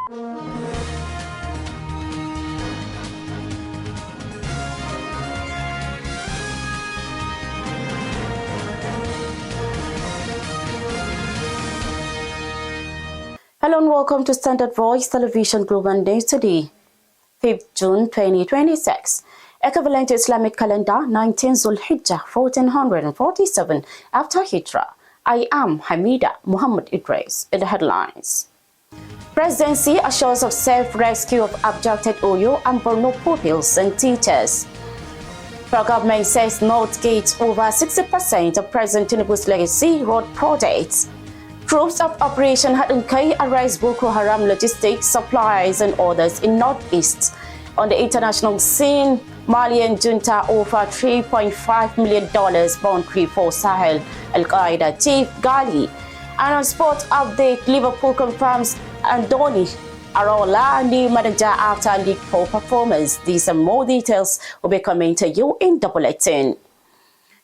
Hello and welcome to Standard Voice Television Global News today, 5th June 2026. Equivalent to Islamic calendar 19 Zulhijjah 1447 after Hijrah. I am Hamida Muhammad Idris. In the headlines. Presidency assures of self-rescue of abducted Oyo and Borno pupils and teachers. Federal government says North gates over 60% of President Tinubu's legacy road projects. Troops of Operation Hadunkai arrest Boko Haram logistics, supplies and orders in Northeast. On the international scene, Malian junta offer $3.5 million boundary for Sahel Al-Qaeda chief Ghali. And on sport update, Liverpool confirms Andoni Arola new manager after League 4 performance. These and more details will be coming to you in the bulletin.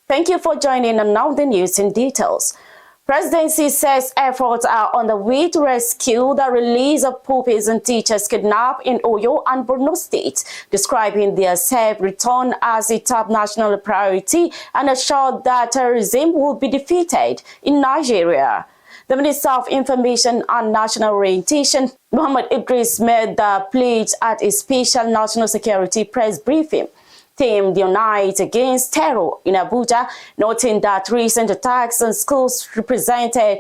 Thank you for joining, and now the news in details. Presidency says efforts are on the way to rescue the release of pupils and teachers kidnapped in Oyo and Borno states, describing their safe return as a top national priority and assured that terrorism will be defeated in Nigeria. The Minister of Information and National Orientation, Muhammad Idris, made the pledge at a special national security press briefing themed Unite Against Terror in Abuja, noting that recent attacks on schools represented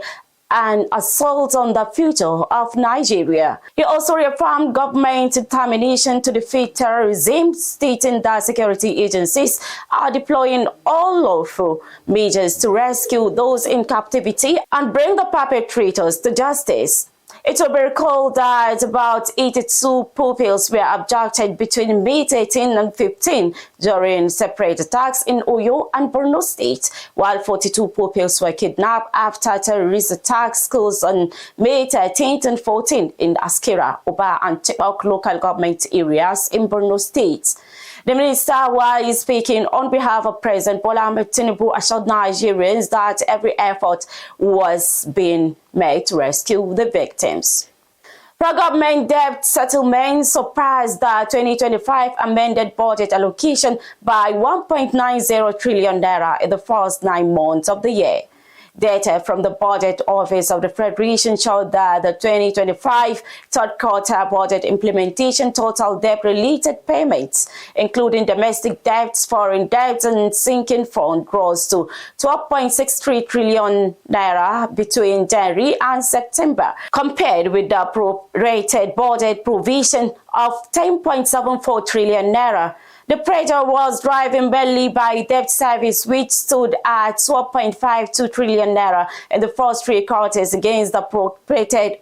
an assault on the future of Nigeria. He also reaffirmed government determination to defeat terrorism, stating that security agencies are deploying all lawful measures to rescue those in captivity and bring the perpetrators to justice. It will be recalled that about 82 pupils were abducted between May 13 and 15 during separate attacks in Oyo and Borno State, while 42 pupils were kidnapped after terrorist attacks schools on May 13 and 14 in Askira, Oba, and Chibok local government areas in Borno State. The minister, while speaking on behalf of President Bola Ahmed Tinubu, assured Nigerians that every effort was being made to rescue the victims. The government debt settlement surpassed the 2025 amended budget allocation by 1.90 trillion naira in the first 9 months of the year. Data from the Budget Office of the Federation showed that the 2025 third quarter budget implementation total debt-related payments, including domestic debts, foreign debts, and sinking fund, rose to 12.63 trillion naira between January and September, compared with the prorated budget provision of 10.74 trillion naira. The pressure was driven mainly by debt service, which stood at 12.52 trillion naira in the first 3 quarters against the prorated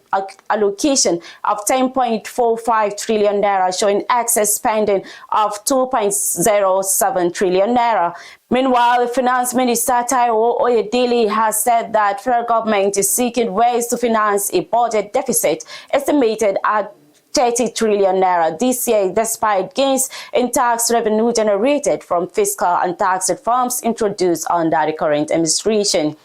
allocation of 10.45 trillion naira, showing excess spending of 2.07 trillion naira. Meanwhile, Finance Minister Taiwo Oyedele has said that federal government is seeking ways to finance a budget deficit estimated at 30 trillion naira this year, despite gains in tax revenue generated from fiscal and tax reforms introduced under the current administration.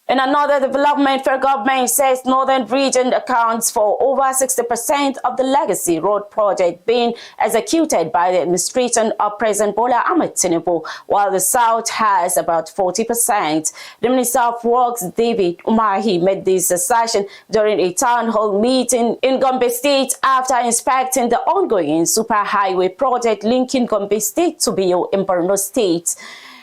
In another development, federal government says Northern region accounts for over 60% of the legacy road project being executed by the administration of President Bola Ahmed Tinubu, while the South has about 40%. The Minister of Works, David Umahi, made this assertion during a town hall meeting in Gombe State after inspecting the ongoing superhighway project linking Gombe State to Biu in Borno State.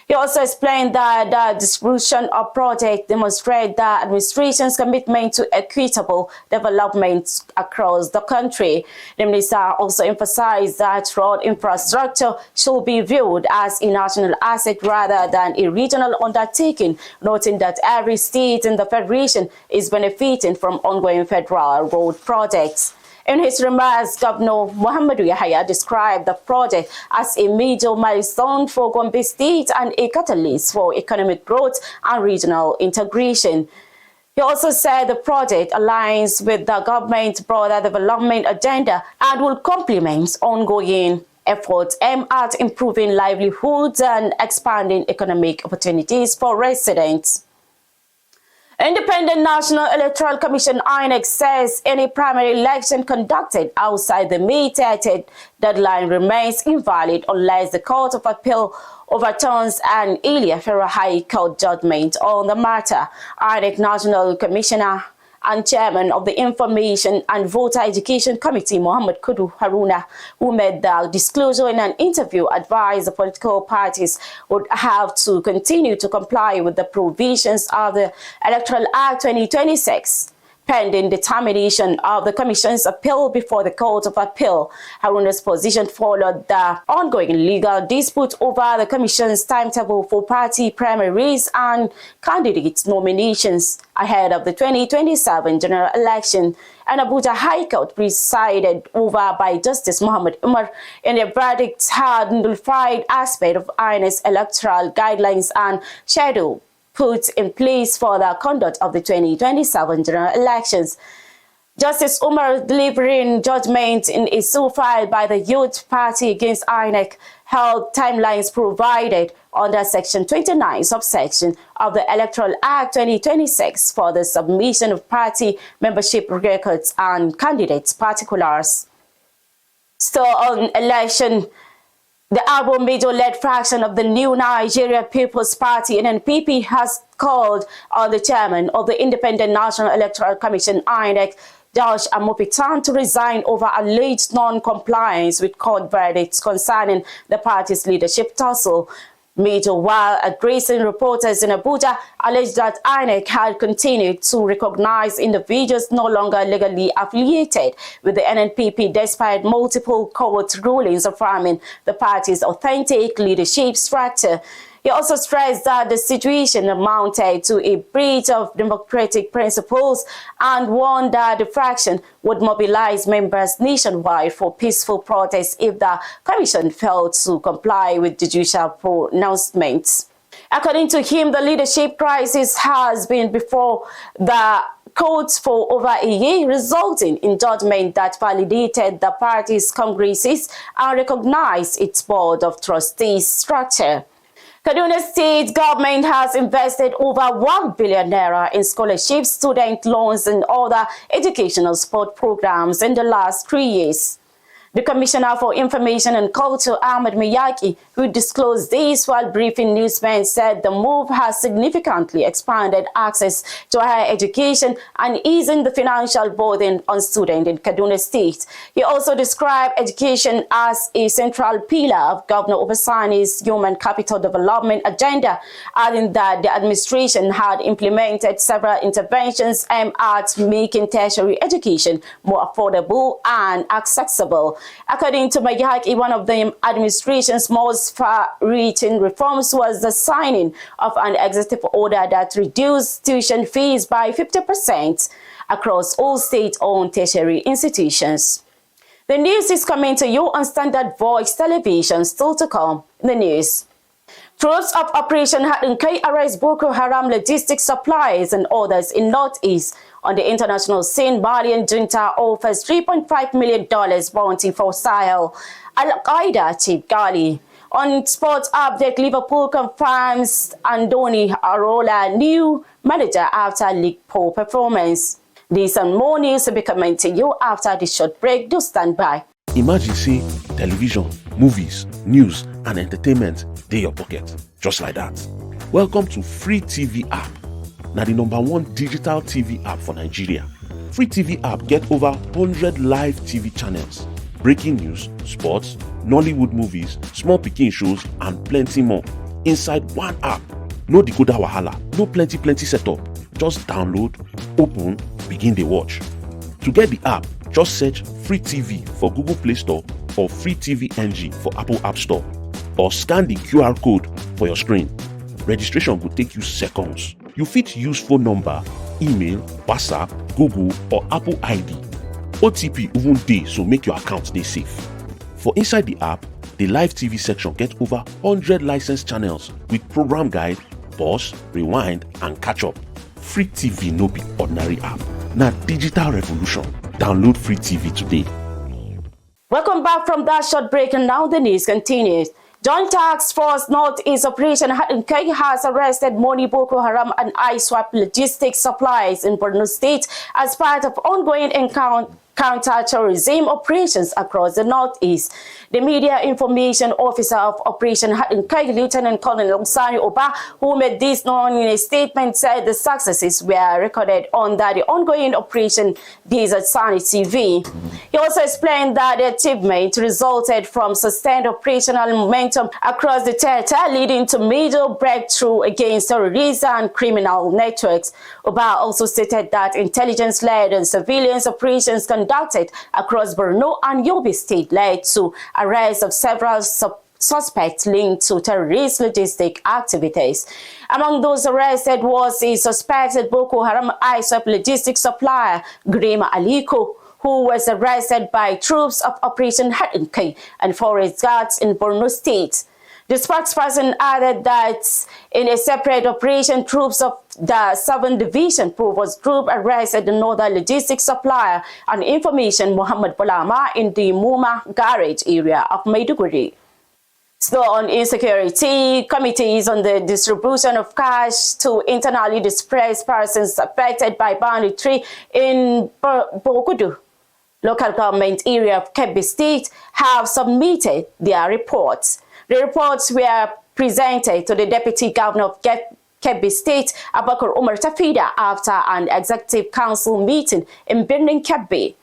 He also explained that the distribution of projects demonstrates the administration's commitment to equitable development across the country. The minister also emphasized that road infrastructure should be viewed as a national asset rather than a regional undertaking, noting that every state in the federation is benefiting from ongoing federal road projects. In his remarks, Governor Muhammadu Yahaya described the project as a major milestone for Gombe State and a catalyst for economic growth and regional integration. He also said the project aligns with the government's broader development agenda and will complement ongoing efforts aimed at improving livelihoods and expanding economic opportunities for residents. Independent National Electoral Commission INEC says any primary election conducted outside the May 30th deadline remains invalid unless the Court of Appeal overturns an earlier Federal High Court judgment on the matter. INEC National Commissioner and Chairman of the Information and Voter Education Committee, Mohammed Kudu Haruna, who made the disclosure in an interview, advised the political parties would have to continue to comply with the provisions of the Electoral Act 2026. Pending determination of the Commission's appeal before the Court of Appeal. Haruna's position followed the ongoing legal dispute over the Commission's timetable for party primaries and candidate nominations ahead of the 2027 general election. And Abuja High Court, presided over by Justice Muhammad Umar, in a verdict had nullified aspect of INEC's electoral guidelines and schedule put in place for the conduct of the 2027 general elections. Justice Umar, delivering judgment in a suit filed by the Youth Party against INEC, held timelines provided under Section 29, subsection of the Electoral Act 2026 for the submission of party membership records and candidates' particulars. Still on election, the Arbo Major-led fraction of the New Nigeria People's Party, NNPP, has called on the chairman of the Independent National Electoral Commission, INEC, Josh Amopitan, to resign over alleged non-compliance with court verdicts concerning the party's leadership tussle. Major, while addressing reporters in Abuja, alleged that INEC had continued to recognize individuals no longer legally affiliated with the NNPP despite multiple court rulings affirming the party's authentic leadership structure. He also stressed that the situation amounted to a breach of democratic principles and warned that the fraction would mobilize members nationwide for peaceful protests if the commission failed to comply with judicial pronouncements. According to him, the leadership crisis has been before the courts for over a year, resulting in judgment that validated the party's congresses and recognized its board of trustees structure. Kaduna State government has invested over 1 billion naira in scholarships, student loans, and other educational support programs in the last 3 years. The Commissioner for Information and Culture, Ahmed Miyaki, who disclosed this while briefing newsmen, said the move has significantly expanded access to higher education and easing the financial burden on students in Kaduna State. He also described education as a central pillar of Governor Obasani's human capital development agenda, adding that the administration had implemented several interventions aimed at making tertiary education more affordable and accessible. According to Mayaki, one of the administration's most far-reaching reforms was the signing of an executive order that reduced tuition fees by 50% across all state-owned tertiary institutions. The news is coming to you on Standard Voice Television. Still to come in the news. Troops of Operation Hadunkai arrest Boko Haram logistics supplies and others in Northeast. On the international scene, Malian junta offers $3.5 million bounty for Sahel. Al-Qaeda chief Ghali. On sports update, Liverpool confirms Andoni Arola new manager after League poor performance. This and more news will be coming to you after this short break. Do stand by. Imagine say television, movies, news and entertainment dey your pocket just like that. Welcome to Free TV app. Now the #1 digital TV app for Nigeria. Free TV app get over 100 live TV channels, breaking news, sports, Nollywood movies, small pikin shows and plenty more inside one app. No decoder wahala, no plenty setup. Just download, open, begin the watch. To get the app, just search Free TV for Google Play Store or Free TV NG for Apple App Store, or scan the QR code for your screen. Registration will take you seconds. You fit use phone number, email, WhatsApp, Google or Apple ID. OTP even dey, so make your account dey safe. For inside the app, the live TV section get over 100 licensed channels with program guide, pause, rewind and catch up. Free TV no be ordinary app. Na digital revolution. Download Free TV today. Welcome back from that short break, and now the news continues. Joint Task Force Northeast Operation Hadinkai has arrested Moni Boko Haram and ISWAP logistics supplies in Borno State as part of ongoing counter-terrorism operations across the Northeast. The Media Information Officer of Operation Hadinkai, Lieutenant Colonel Sani Oba, who made this known in a statement, said the successes were recorded under the ongoing Operation Desert Sunny TV. He also explained that the achievement resulted from sustained operational momentum across the territory, leading to major breakthrough against terrorism and criminal networks. Oba also stated that intelligence-led and surveillance operations conducted across Borno and Yobe State led to arrest of several suspects linked to terrorist logistic activities. Among those arrested was a suspected Boko Haram ISWAP logistics supplier, Grima Aliko, who was arrested by troops of Operation Hadinkai and forest guards in Borno State. The spokesperson added that in a separate operation, troops of the 7th Division Provost Group arrested another logistics supplier and information Muhammad Bolama in the Muma Garage area of Maiduguri. Still on insecurity, committees on the distribution of cash to internally displaced persons affected by banditry in Bogudu local government area of Kebbi State have submitted their reports. The reports were presented to the Deputy Governor of Kebbi State, Abakar Umar Tafida, after an Executive Council meeting in Birnin Kebbi.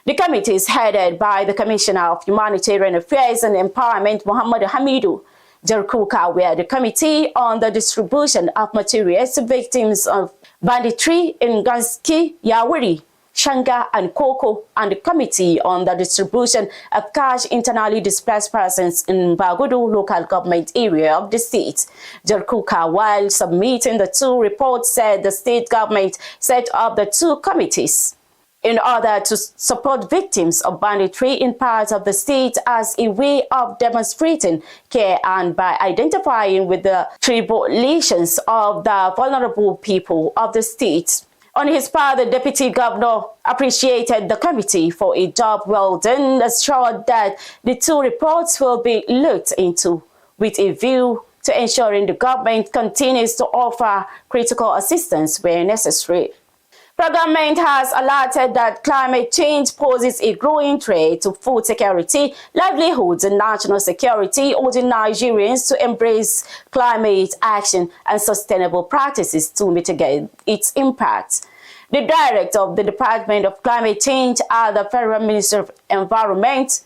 The committee is headed by the Commissioner of Humanitarian Affairs and Empowerment, Muhammad Hamidu Jarkuka, where the Committee on the Distribution of Materials to Victims of Banditry in Ganski, Yawuri, Shanga and Koko, and the Committee on the Distribution of Cash Internally Displaced Persons in Bagudu local government area of the state. Jarkuka, while submitting the two reports, said the state government set up the two committees in order to support victims of banditry in parts of the state as a way of demonstrating care and by identifying with the tribulations of the vulnerable people of the state. On his part, the Deputy Governor appreciated the committee for a job well done, assured that the two reports will be looked into with a view to ensuring the government continues to offer critical assistance where necessary. The government has alerted that climate change poses a growing threat to food security, livelihoods, and national security, urging Nigerians to embrace climate action and sustainable practices to mitigate its impact. The director of the Department of Climate Change at the Federal Ministry of Environment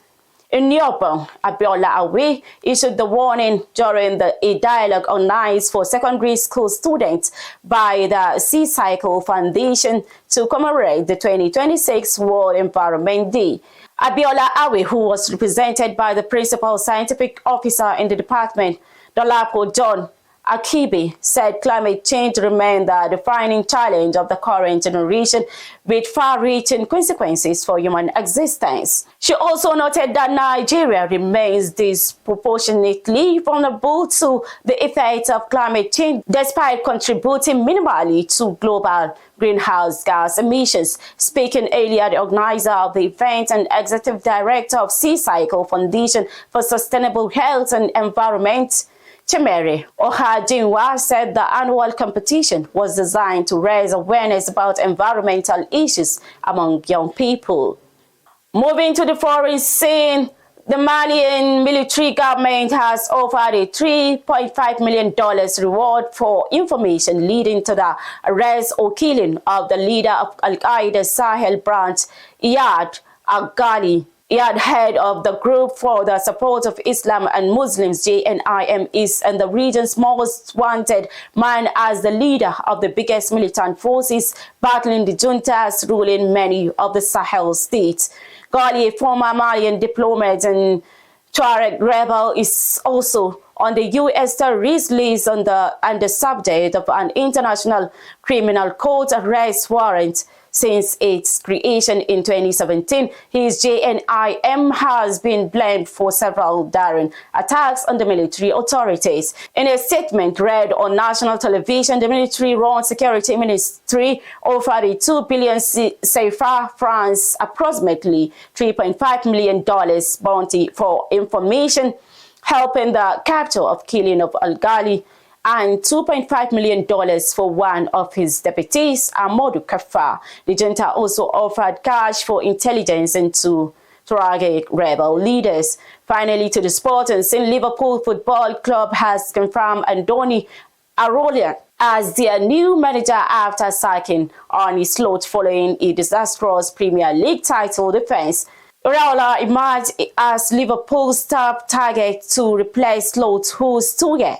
in Nyopa, Abiola Awe, issued the warning during a dialogue on nights for secondary school students by the Sea Cycle Foundation to commemorate the 2026 World Environment Day. Abiola Awe, who was represented by the Principal Scientific Officer in the department, Dolapo John Akibi, said climate change remains the defining challenge of the current generation with far-reaching consequences for human existence. She also noted that Nigeria remains disproportionately vulnerable to the effects of climate change despite contributing minimally to global greenhouse gas emissions. Speaking earlier, the organizer of the event and executive director of Sea Cycle Foundation for Sustainable Health and Environment, Chimere Ohajinwa, said the annual competition was designed to raise awareness about environmental issues among young people. Moving to the foreign scene, the Malian military government has offered a $3.5 million reward for information leading to the arrest or killing of the leader of Al-Qaeda Sahel branch, Iyad Al-Ghali. Iyad, head of the Group for the Support of Islam and Muslims, JNIM, is and the region's most wanted man as the leader of the biggest militant forces battling the juntas ruling many of the Sahel states. Ghali, a former Malian diplomat and Tuareg rebel, is also on the U.S. terrorist list and the subject of an international criminal court arrest warrant. Since its creation in 2017, his JNIM has been blamed for several daring attacks on the military authorities. In a statement read on national television, the military-run security ministry offered a 2 billion CFA francs, approximately $3.5 million bounty for information helping the capture of killing of Al Ghali, and $2.5 million for one of his deputies, Amadou Kaffa. The junta also offered cash for intelligence into target rebel leaders. Finally, to the sport, and St. Liverpool Football Club has confirmed Andoni Iraola as their new manager after sacking Arne Slot following a disastrous Premier League title defense. Iraola emerged as Liverpool's top target to replace Slot, whose 2-year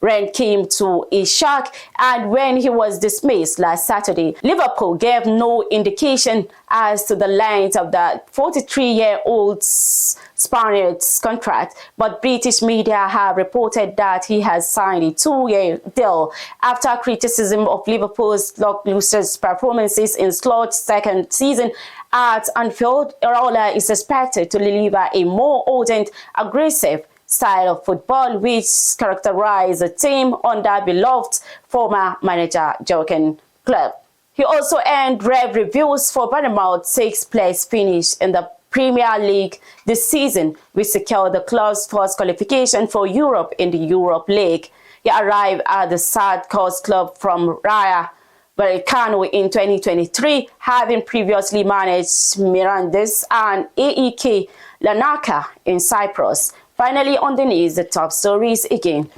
rent came to a shock, and when he was dismissed last Saturday, Liverpool gave no indication as to the length of the 43-year-old Spaniard's contract, but British media have reported that he has signed a 2-year deal after criticism of Liverpool's lackluster performances in Slot's second season at Anfield. Iraola is expected to deliver a more ardent, aggressive style of football which characterized the team under beloved former manager Jurgen Klopp. He also earned rave reviews for Bournemouth's 6th-place finish in the Premier League this season, which secured the club's first qualification for Europe in the Europe League. He arrived at the South Coast club from Raja Vallecano in 2023, having previously managed Mirandes and AEK Larnaca in Cyprus. Finally, on the news, the top stories again.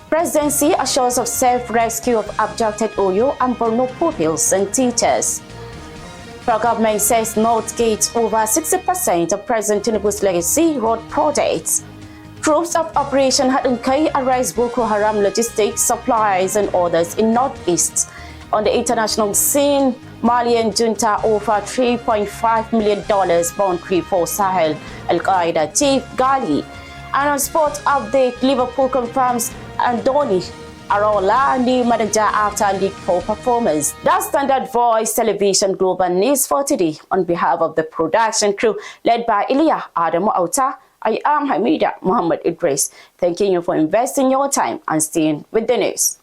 Presidency assures of self-rescue of abducted Oyo and Borno pupils and teachers. The government says North gates over 60% of President Tinubu's legacy road projects. Troops of Operation Hadunkai arrest Boko Haram logistics, supplies and orders in Northeast. On the international scene, Malian junta offered $3.5 million bounty for Sahel Al-Qaeda chief Ghali. And on sports update, Liverpool confirms Andoni Iraola new manager after League 4 performance. That's Standard Voice Television Global News for today. On behalf of the production crew led by Ilya Adamu Auta, I am Hamida Muhammad Idris, thanking you for investing your time and staying with the news.